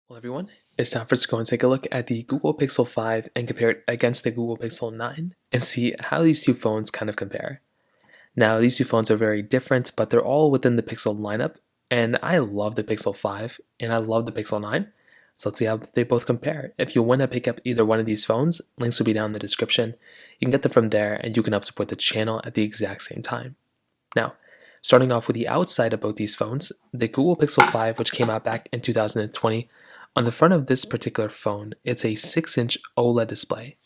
Well, everyone, it's time for us to go and take a look at the Google Pixel 5 and compare it against the Google Pixel 9 and see how these two phones kind of compare. Now, these two phones are very different, but they're all within the Pixel lineup, and I love the Pixel 5 and I love the Pixel 9. So let's see how they both compare. If you want to pick up either one of these phones, links will be down in the description. You can get them from there and you can help support the channel at the exact same time. Now, starting off with the outside of both these phones, the Google Pixel 5, which came out back in 2020, on the front of this particular phone, it's a 6-inch OLED display.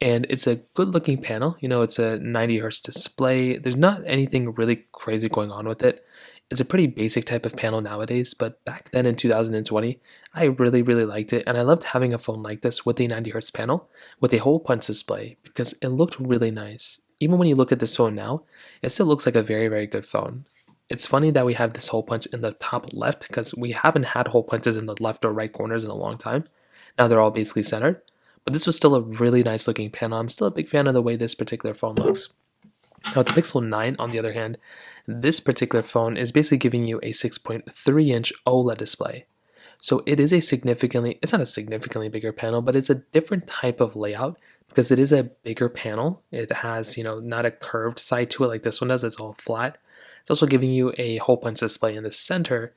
And it's a good looking panel. You know, it's a 90 hertz display. There's not anything really crazy going on with it. It's a pretty basic type of panel nowadays, but back then in 2020, I really, really liked it. And I loved having a phone like this with a 90 hertz panel with a hole punch display because it looked really nice. Even when you look at this phone now, it still looks like a very, very good phone. It's funny that we have this hole punch in the top left because we haven't had hole punches in the left or right corners in a long time. Now they're all basically centered, but this was still a really nice looking panel. I'm still a big fan of the way this particular phone looks. Now with the Pixel 9, on the other hand, this particular phone is basically giving you a 6.3-inch OLED display. So it is it's not a significantly bigger panel, but it's a different type of layout because it is a bigger panel. It has, not a curved side to it like this one does, it's all flat. It's also giving you a hole punch display in the center.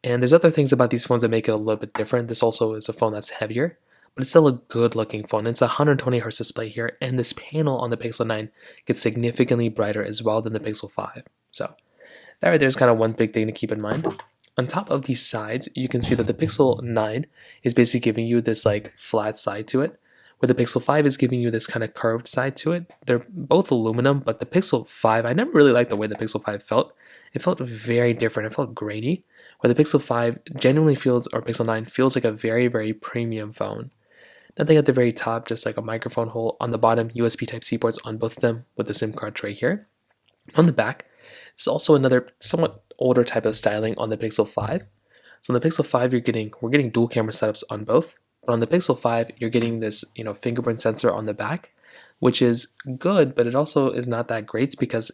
And there's other things about these phones that make it a little bit different. This also is a phone that's heavier, but it's still a good looking phone. It's a 120 hertz display here, and this panel on the Pixel 9 gets significantly brighter as well than the Pixel 5. So that right there is kind of one big thing to keep in mind. On top of these sides, you can see that the Pixel 9 is basically giving you this like flat side to it, where the Pixel 5 is giving you this kind of curved side to it. They're both aluminum, but the Pixel 5, I never really liked the way the Pixel 5 felt. It felt very different. It felt grainy, where the Pixel 5 genuinely feels, or Pixel 9 feels like a very, very premium phone. Nothing at the very top, just like a microphone hole. On the bottom, USB Type-C ports on both of them with the SIM card tray here. On the back, there's also another somewhat older type of styling on the Pixel 5. So on the Pixel 5, we're getting dual camera setups on both. But on the Pixel 5, you're getting this, fingerprint sensor on the back, which is good, but it also is not that great because,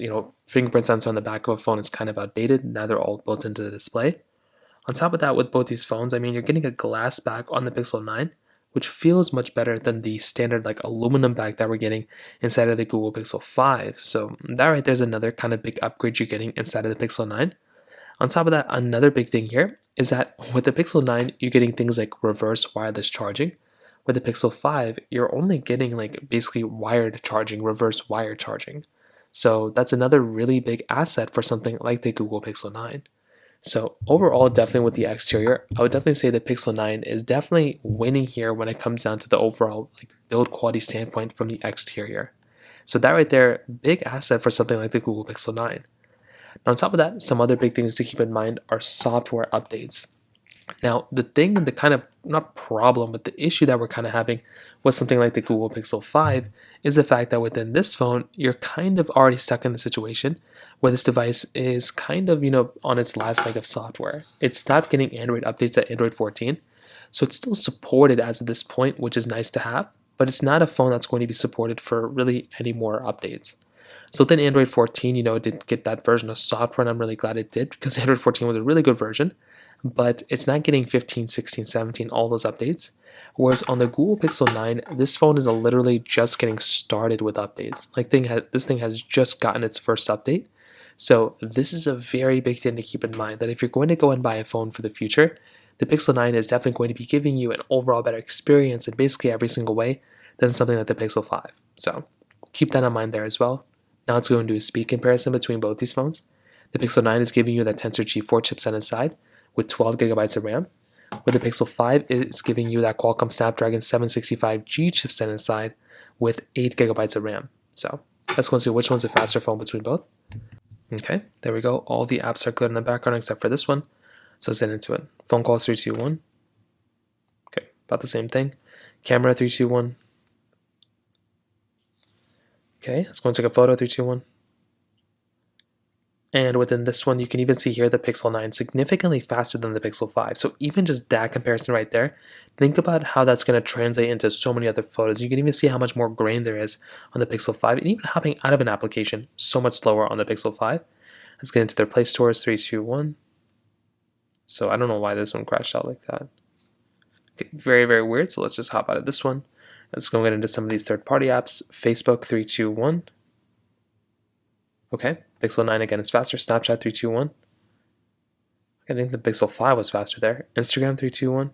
fingerprint sensor on the back of a phone is kind of outdated. Now they're all built into the display. On top of that, with both these phones, you're getting a glass back on the Pixel 9, which feels much better than the standard like aluminum back that we're getting inside of the Google Pixel 5. So that right there's another kind of big upgrade you're getting inside of the Pixel 9. On top of that, another big thing here is that with the Pixel 9, you're getting things like reverse wireless charging. With the Pixel 5, you're only getting like basically wired charging, reverse wired charging. So that's another really big asset for something like the Google Pixel 9. So overall, definitely with the exterior, I would definitely say the Pixel 9 is definitely winning here when it comes down to the overall build quality standpoint from the exterior. So that right there, big asset for something like the Google Pixel 9. Now on top of that, some other big things to keep in mind are software updates. Now the kind of not problem, but the issue that we're kind of having with something like the Google Pixel 5 is the fact that within this phone, you're kind of already stuck in the situation where this device is kind of, on its last leg of software. It stopped getting Android updates at Android 14, so it's still supported as of this point, which is nice to have, but it's not a phone that's going to be supported for really any more updates. So within Android 14, it did get that version of software, and I'm really glad it did because Android 14 was a really good version, but it's not getting 15, 16, 17, all those updates. Whereas on the Google Pixel 9, this phone is literally just getting started with updates. This thing has just gotten its first update. So this is a very big thing to keep in mind, that if you're going to go and buy a phone for the future, the Pixel 9 is definitely going to be giving you an overall better experience in basically every single way than something like the Pixel 5. So keep that in mind there as well. Now let's go and do a speed comparison between both these phones. The Pixel 9 is giving you that Tensor G4 chipset inside with 12 gigabytes of RAM, where the Pixel 5 is giving you that Qualcomm Snapdragon 765G chipset inside with 8 gigabytes of RAM. So let's go and see which one's the faster phone between both. Okay, there we go. All the apps are clear in the background except for this one. So let's get into it. Phone calls 3, 2, 1. Okay, about the same thing. Camera 3, 2, 1. Okay, let's go and take a photo 3, 2, 1. And within this one, you can even see here the Pixel 9 significantly faster than the Pixel 5. So even just that comparison right there, think about how that's going to translate into so many other photos. You can even see how much more grain there is on the Pixel 5, and even hopping out of an application so much slower on the Pixel 5. Let's get into their Play Stores, 3, 2, 1. So I don't know why this one crashed out like that. Okay, very, very weird. So let's just hop out of this one. Let's go get into some of these third-party apps. Facebook 321. Okay, Pixel 9 again is faster. Snapchat 321. I think the Pixel 5 was faster there. Instagram 321.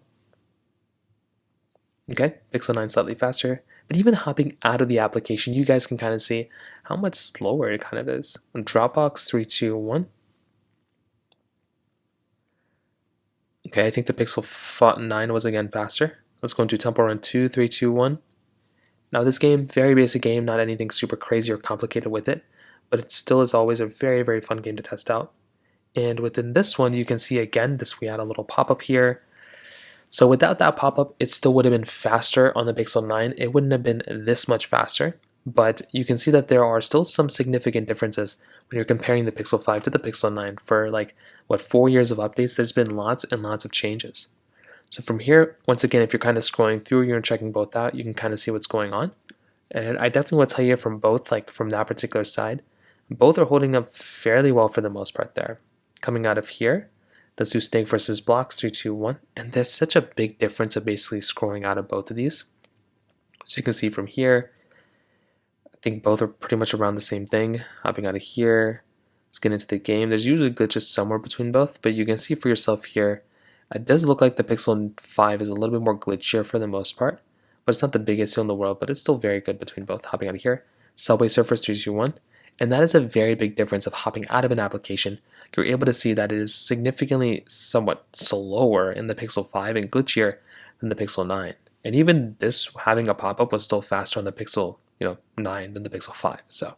Okay, Pixel 9 slightly faster. But even hopping out of the application, you guys can kind of see how much slower it kind of is. On Dropbox 321. Okay, I think the Pixel 9 was again faster. Let's go into Temple Run 2, 3, 2, 1. Now this game, very basic game, not anything super crazy or complicated with it, but it still is always a very, very fun game to test out. And within this one, you can see again, we had a little pop-up here. So without that pop-up, it still would have been faster on the Pixel 9. It wouldn't have been this much faster, but you can see that there are still some significant differences when you're comparing the Pixel 5 to the Pixel 9. For like, 4 years of updates, there's been lots and lots of changes. So from here, once again, if you're kind of scrolling through, you're checking both out, you can kind of see what's going on. And I definitely want to tell you from both, like from that particular side, both are holding up fairly well for the most part there. Coming out of here, let's do Snake versus Blocks, 3, 2, 1. And there's such a big difference of basically scrolling out of both of these. So you can see from here, I think both are pretty much around the same thing. Hopping out of here, let's get into the game. There's usually glitches somewhere between both, but you can see for yourself here, it does look like the Pixel 5 is a little bit more glitchier for the most part, but it's not the biggest deal in the world, but it's still very good between both. Hopping out of here, Subway Surfers 321, and that is a very big difference of hopping out of an application. You're able to see that it is significantly somewhat slower in the Pixel 5 and glitchier than the Pixel 9. And even this having a pop-up was still faster on the Pixel 9 than the Pixel 5. So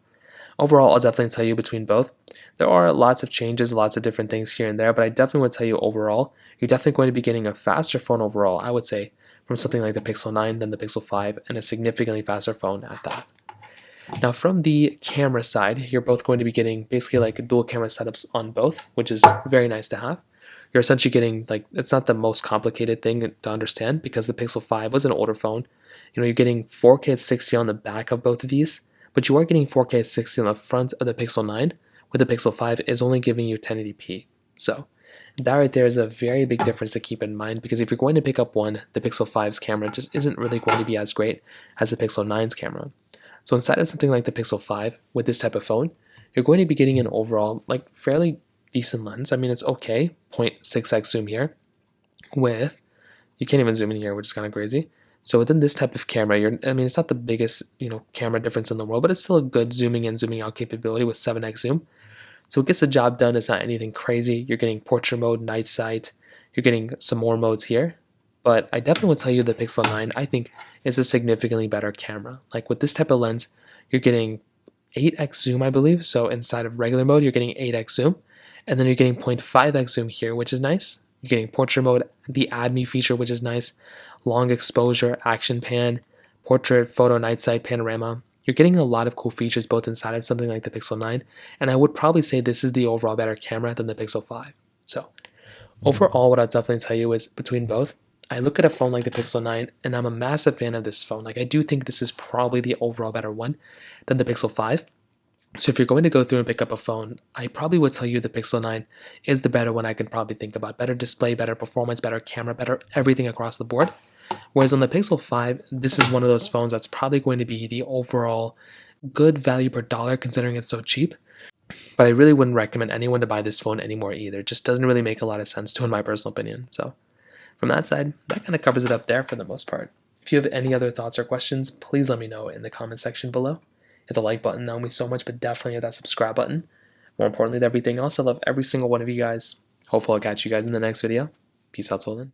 overall, I'll definitely tell you between both, there are lots of changes, lots of different things here and there, but I definitely would tell you overall, you're definitely going to be getting a faster phone overall, I would say, from something like the Pixel 9 than the Pixel 5, and a significantly faster phone at that. Now from the camera side, you're both going to be getting basically like dual camera setups on both, which is very nice to have. You're essentially getting, like, it's not the most complicated thing to understand because the Pixel 5 was an older phone. You're getting 4K at 60 on the back of both of these, but you are getting 4K at 60 on the front of the Pixel 9, with the Pixel 5 is only giving you 1080p. So that right there is a very big difference to keep in mind, because if you're going to pick up one, the Pixel 5's camera just isn't really going to be as great as the Pixel 9's camera. So inside of something like the Pixel 5 with this type of phone, you're going to be getting an overall like fairly decent lens. I mean, it's okay, 0.6x zoom here with, you can't even zoom in here, which is kind of crazy. So within this type of camera, it's not the biggest, camera difference in the world, but it's still a good zooming in, zooming out capability with 7x zoom. So it gets the job done. It's not anything crazy. You're getting portrait mode, night sight. You're getting some more modes here. But I definitely would tell you the Pixel 9, I think, is a significantly better camera. Like with this type of lens, you're getting 8x zoom, I believe. So inside of regular mode, you're getting 8x zoom. And then you're getting 0.5x zoom here, which is nice. You're getting portrait mode, the Add Me feature, which is nice. Long exposure, action pan, portrait, photo, night sight, panorama. You're getting a lot of cool features built inside of something like the Pixel 9. And I would probably say this is the overall better camera than the Pixel 5. So overall, what I'd definitely tell you is between both, I look at a phone like the Pixel 9 and I'm a massive fan of this phone. Like I do think this is probably the overall better one than the Pixel 5. So if you're going to go through and pick up a phone, I probably would tell you the Pixel 9 is the better one I can probably think about. Better display, better performance, better camera, better everything across the board. Whereas on the Pixel 5, this is one of those phones that's probably going to be the overall good value per dollar considering it's so cheap. But I really wouldn't recommend anyone to buy this phone anymore either. It just doesn't really make a lot of sense to, in my personal opinion. So from that side, that kind of covers it up there for the most part. If you have any other thoughts or questions, please let me know in the comment section below. Hit the like button, that would mean so much, but definitely hit that subscribe button. More importantly than everything else, I love every single one of you guys. Hopefully I'll catch you guys in the next video. Peace out, Solon.